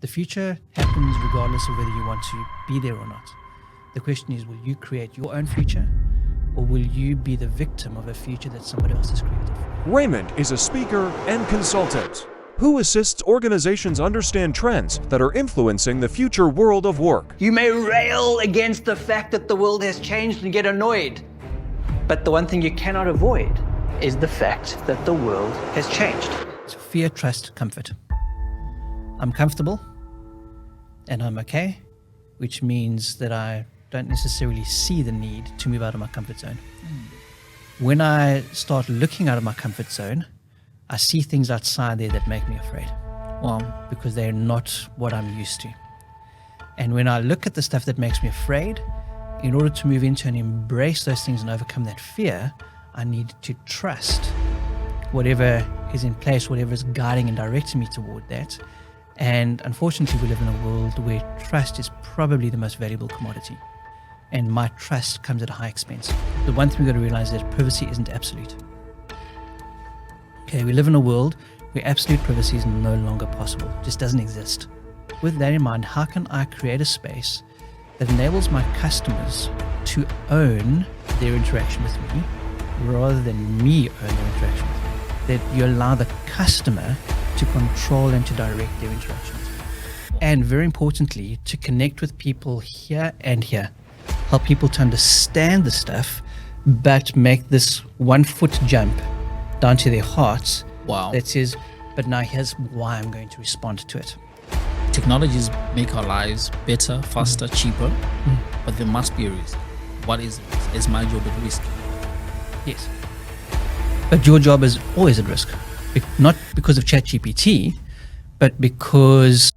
The future happens regardless of whether you want to be there or not. The question is, will you create your own future, or will you be the victim of a future that somebody else has created for you? Raymond is a speaker and consultant who assists organizations understand trends that are influencing the future world of work. You may rail against the fact that the world has changed and get annoyed, but the one thing you cannot avoid is the fact that the world has changed. So fear, trust, comfort. I'm comfortable and I'm okay, which means that I don't necessarily see the need to move out of my comfort zone. When I start looking out of my comfort zone, I see things outside there that make me afraid. Because they're not what I'm used to. And when I look at the stuff that makes me afraid, in order to move into and embrace those things and overcome that fear, I need to trust whatever is in place, whatever is guiding and directing me toward that. And unfortunately, we live in a world where trust is probably the most valuable commodity. And my trust comes at a high expense. The one thing we've got to realize is that privacy isn't absolute. Okay, we live in a world where absolute privacy is no longer possible. It just doesn't exist. With that in mind, how can I create a space that enables my customers to own their interaction with me rather than me own their interaction with me? That you allow the customer to control and to direct their interactions. And very importantly, to connect with people here and here. Help people to understand the stuff, but make this 1 foot jump down to their hearts. Wow. That says, but now here's why I'm going to respond to it. Technologies make our lives better, faster, cheaper, but there must be a risk. What is the risk? Is my job at risk? Yes. But your job is always at risk. Not because of ChatGPT, but because